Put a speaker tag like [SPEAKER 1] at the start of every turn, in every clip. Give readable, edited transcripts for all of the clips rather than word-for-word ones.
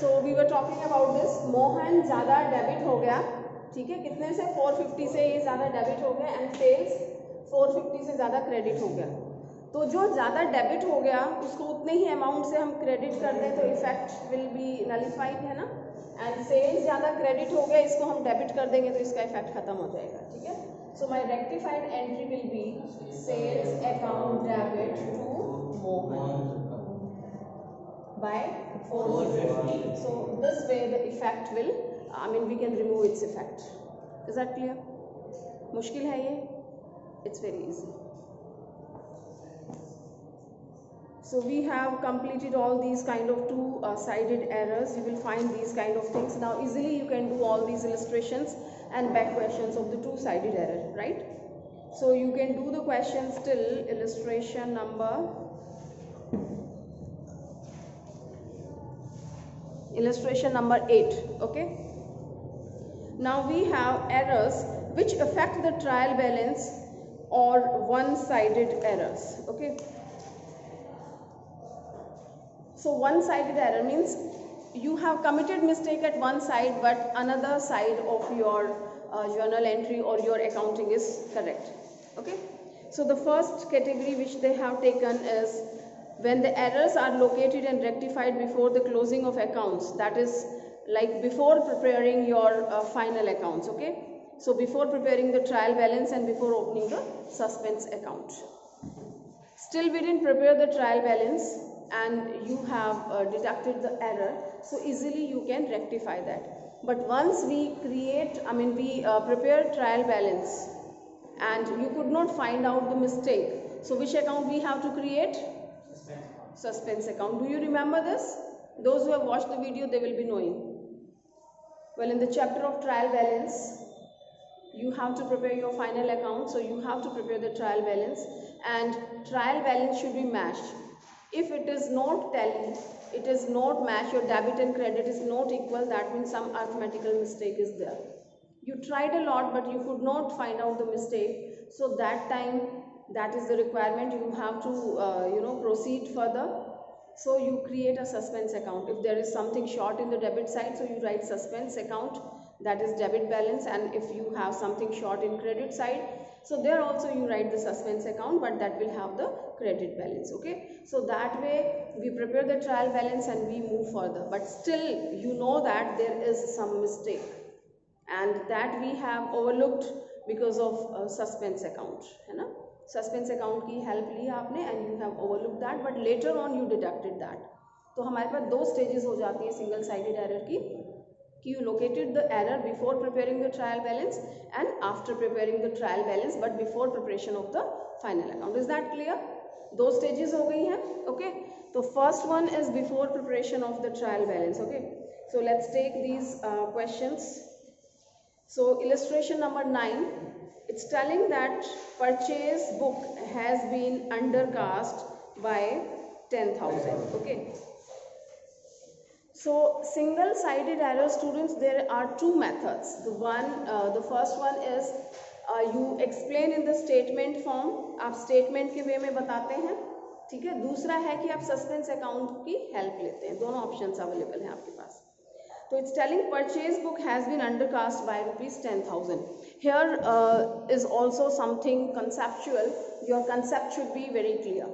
[SPEAKER 1] So we were talking about this. Mohan ज़्यादा debit हो गया, ठीक है, कितने से 450 से ये ज़्यादा डेबिट हो गया एंड सेल्स 450 से ज़्यादा क्रेडिट हो गया. तो जो ज़्यादा डेबिट हो गया उसको उतने ही अमाउंट से हम क्रेडिट कर दें तो इफेक्ट विल बी नलिफाइड, है ना. एंड सेल्स ज़्यादा क्रेडिट हो गया, इसको हम डेबिट कर देंगे तो इसका इफेक्ट खत्म हो जाएगा, ठीक है. So my rectified entry will be sales account debit to Mohan by 450. So this way the effect will, I mean we can remove its effect. Is that clear? मुश्किल है ये? It's very easy. So we have completed all these kind of two-sided errors. You will find these kind of things. Now easily you can do all these illustrations and back questions of the two-sided error, right? So you can do the questions till illustration number 8. Okay, now we have errors which affect the trial balance or one-sided errors. Okay, so one-sided error means you have committed mistake at one side but another side of your journal entry or your accounting is correct. Okay, so the first category which they have taken is when the errors are located and rectified before the closing of accounts, that is like before preparing your final accounts. Okay, so before preparing the trial balance and before opening the suspense account. Still we didn't prepare the trial balance and you have deducted the error, so easily you can rectify that. But once we prepare trial balance and you could not find out the mistake, so which account we have to create? Suspense account. Do you remember this? Those who have watched the video, they will be knowing. Well, in the chapter of trial balance, you have to prepare your final account, so you have to prepare the trial balance, and trial balance should be matched. If it is not tally, it is not match, your debit and credit is not equal, that means some arithmetical mistake is there. You tried a lot but you could not find out the mistake, so that time, that is the requirement, you have to proceed further. So you create a suspense account. If there is something short in the debit side, so you write suspense account, that is debit balance. And if you have something short in credit side, so there also you write the suspense account, but that will have the credit balance. Okay, so that way we prepare the trial balance and we move further, but still you know that there is some mistake and that we have overlooked because of suspense account, है ना. Suspense account की help ली आपने and you have overlook that, but later on you deducted that. तो हमारे पास दो stages हो जाती है सिंगल साइडेड एरर की, कि you located the error before preparing the trial balance and after preparing the trial balance but before preparation of the final account. Is that clear? दो stages हो गई हैं. ओके, तो first one is before preparation of the trial balance. Okay, so let's take these questions. So illustration number 9, it's telling that purchase book has been undercast by 10,000. Okay, so single sided error students, there are two methods. The first one is you explain in the statement form, आप statement के वे में बताते हैं, ठीक है. दूसरा है कि आप suspense account की help लेते हैं. दोनों options available हैं आपके पास. So it's telling purchase book has been undercast by rupees 10,000. Here is also something conceptual. Your concept should be very clear.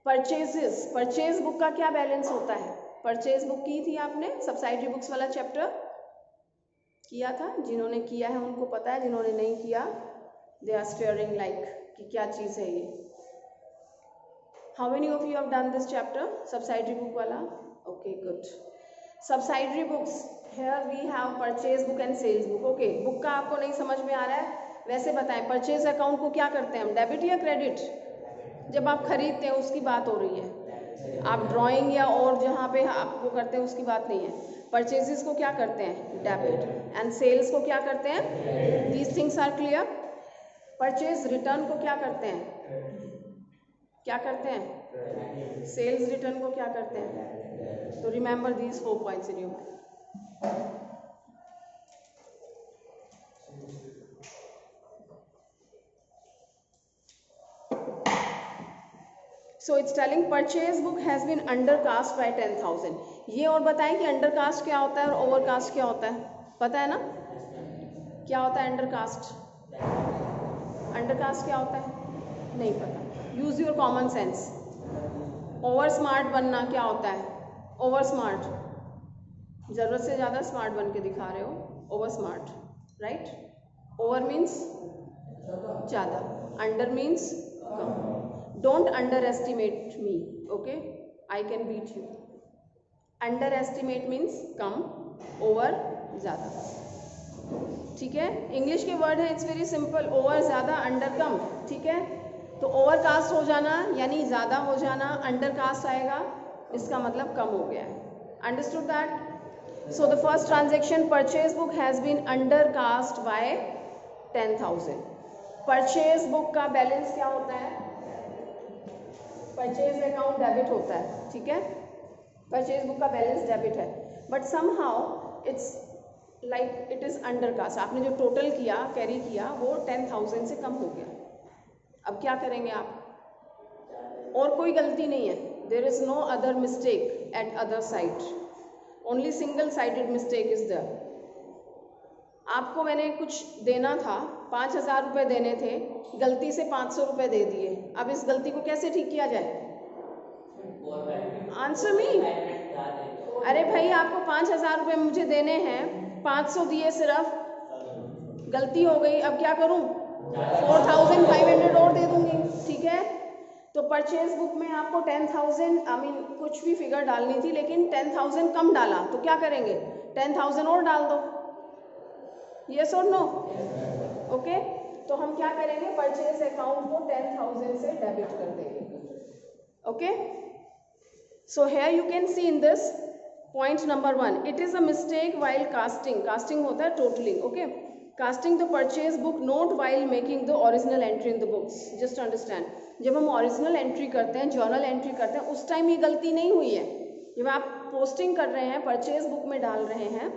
[SPEAKER 1] Purchase book का क्या बैलेंस होता है? परचेज बुक की थी आपने, सब्सिडरी बुक्स वाला चैप्टर किया था. जिन्होंने किया है उनको पता है, जिन्होंने नहीं किया दे आर स्टेयरिंग लाइक कि क्या चीज़ है ये. How many of you have done this chapter, subsidiary book वाला? Okay, good. Subsidiary books, here we have purchase book and sales book. Okay, book का आपको नहीं समझ में आ रहा है, वैसे बताएं. परचेज अकाउंट को क्या करते हैं हम, डेबिट या क्रेडिट? जब आप खरीदते हैं उसकी बात हो रही है. आप ड्राइंग या और जहाँ पे आप वो करते हैं उसकी बात नहीं है. परचेजेस को क्या करते हैं, डेबिट, एंड सेल्स को क्या करते हैं, these things are clear. Purchase return को क्या करते हैं, क्या करते हैं, सेल्स रिटर्न को क्या करते हैं. तो remember these 4 points in your mind. So it's telling purchase book has been undercast by 10,000। ये और बताएं कि अंडरकास्ट क्या होता है और ओवरकास्ट क्या होता है, पता है ना? क्या होता है अंडरकास्ट? अंडरकास्ट क्या होता है? नहीं पता, use your common sense. Over smart बनना क्या होता है? ओवर स्मार्ट, ज़रूरत से ज़्यादा स्मार्ट बन के दिखा रहे हो, over smart, right? Over means ज़्यादा, अंडर मीन्स कम। Don't underestimate me, okay? I can beat you. Underestimate means कम, ओवर ज़्यादा, ठीक है? इंग्लिश के वर्ड है, इट्स वेरी सिंपल, ओवर ज़्यादा, अंडर कम, ठीक है? तो ओवर कास्ट हो जाना यानी ज़्यादा हो जाना, अंडर कास्ट आएगा इसका मतलब कम हो गया है। Understood that? So the first transaction purchase book has been undercast by 10,000। Purchase book का बैलेंस क्या होता है? परचेज अकाउंट डेबिट होता है, ठीक है? परचेज बुक का बैलेंस डेबिट है, but somehow it's like it is undercast. आपने जो टोटल किया, कैरी किया, वो 10,000 से कम हो गया। अब क्या करेंगे आप? और कोई गलती नहीं है, there is no other mistake at other side, only single sided mistake is there. आपको मैंने कुछ देना था, 5,000 रुपये देने थे, गलती से 500 रुपये दे दिए। अब इस गलती को कैसे ठीक किया जाए? Answer me. अरे भाई, आपको 5,000 रुपये मुझे देने हैं, 500 दिए सिर्फ, गलती हो गई, अब क्या करूं? 4,500 और दे दूंगी, ठीक है? तो परचेज बुक में आपको 10,000 कुछ भी फिगर डालनी थी, लेकिन 10,000 कम डाला, तो क्या करेंगे? 10,000 और डाल दो, यस और नो? ओके, तो हम क्या करेंगे? परचेज अकाउंट को 10,000 से डेबिट कर देंगे, okay? So here you can C in this point number 1, it is a mistake while casting. Casting होता है totalling, okay? Casting the purchase book note while making the original entry in the books. Just understand, जब हम original entry करते हैं, journal entry करते हैं, उस time ये गलती नहीं हुई है। जब आप पोस्टिंग कर रहे हैं, परचेज बुक में डाल रहे हैं,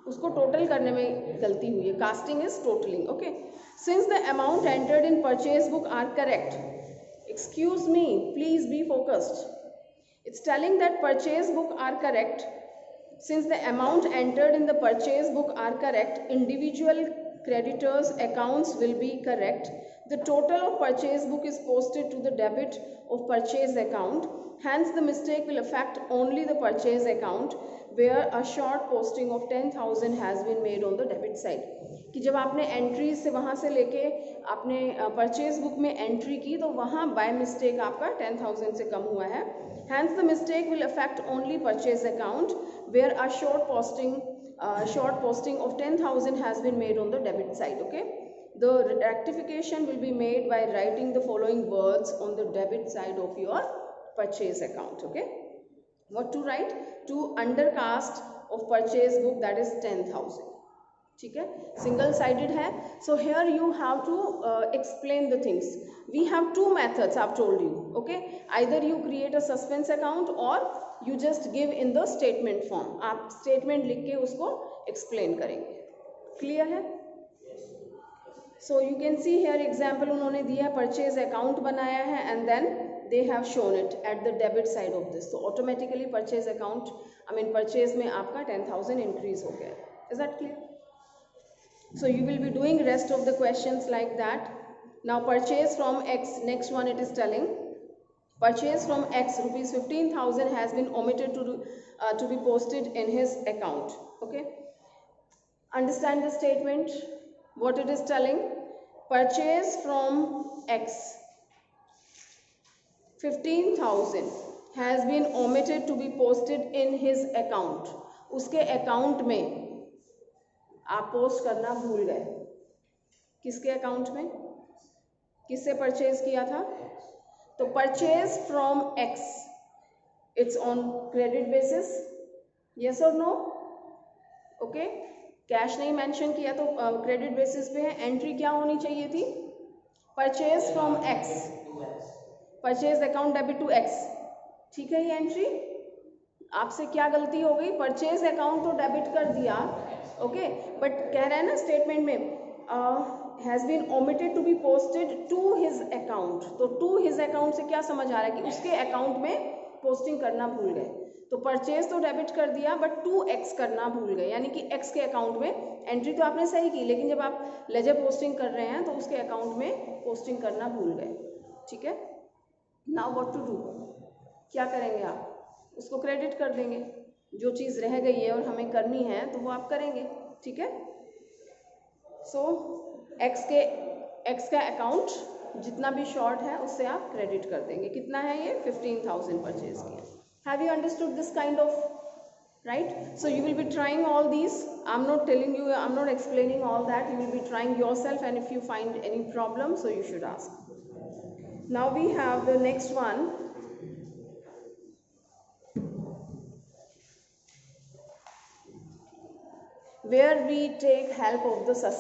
[SPEAKER 1] उसको टोटल करने में गलती हुई है। Casting is totalling, okay? Since the amount entered in purchase book are correct, excuse me, please be focused. It's telling that purchase book are correct. Since the amount entered in the purchase book are correct, individual creditors' accounts will be correct. The total of purchase book is posted to the debit of purchase account. Hence, the mistake will affect only the purchase account, where a short posting of 10,000 has been made on the debit side. कि जब आपने entry से वहाँ से लेके आपने purchase book में entry की, तो वहाँ बाय मिस्टेक आपका 10,000 से कम हुआ है। Hence the mistake will affect only purchase account, where a short posting of 10,000 has been made on the debit side, okay? The rectification will be made by writing the following words on the debit side of your purchase account, okay? What to write? To undercast of purchase book, that is 10,000. ठीक है, single sided है. So here you have to explain the things. We have two methods, I have told you, okay? Either you create a suspense account और you just give in the statement form. आप statement लिख के उसको explain करेंगे. Clear है? So you can see here example उन्होंने दिया है, परचेज अकाउंट बनाया है and then they have shown it at the debit side of this. तो ऑटोमेटिकली परचेज अकाउंट परचेज में आपका 10,000 इंक्रीज हो गया. Is that clear? So you will be doing rest of the questions like that. Now purchase from X, next one it is telling purchase from X rupees 15,000 has been omitted to be posted in his account. Okay, understand the statement, what it is telling. Purchase from X 15,000 has been omitted to be posted in his account. उसके account में आप post करना भूल गए. किसके account में? किससे purchase किया था? तो purchase from x, it's on credit basis, yes और नो? ओके, कैश नहीं मेंशन किया तो क्रेडिट बेसिस पे है. एंट्री क्या होनी चाहिए थी? Purchase from X, purchase account debit to X. ठीक है, ये एंट्री. आपसे क्या गलती हो गई? परचेज अकाउंट तो डेबिट कर दिया, ओके, बट कह रहे हैं ना स्टेटमेंट में has been omitted to be posted to his account. तो टू हिज अकाउंट से क्या समझ आ रहा है कि उसके अकाउंट में पोस्टिंग करना भूल गए। तो परचेज तो डेबिट कर दिया बट टू एक्स करना भूल गए, यानी कि एक्स के अकाउंट में एंट्री तो आपने सही की, लेकिन जब आप लेजर पोस्टिंग कर रहे हैं तो उसके अकाउंट में पोस्टिंग करना भूल गए। ठीक है, नाउ व्हाट टू डू, क्या करेंगे आप, उसको क्रेडिट कर देंगे। जो चीज़ रह गई है और हमें करनी है तो वो आप करेंगे। ठीक है, सो एक्स का अकाउंट जितना भी शॉर्ट है उससे आप क्रेडिट कर देंगे। कितना है ये, 15,000 परचेज किया। Have you understood this kind of, right? So you will be trying all these. I'm not telling you, I'm not explaining all that. You will be trying yourself, and if you find any problem, so you should ask. Now we have the next one, where we take help of the suspense.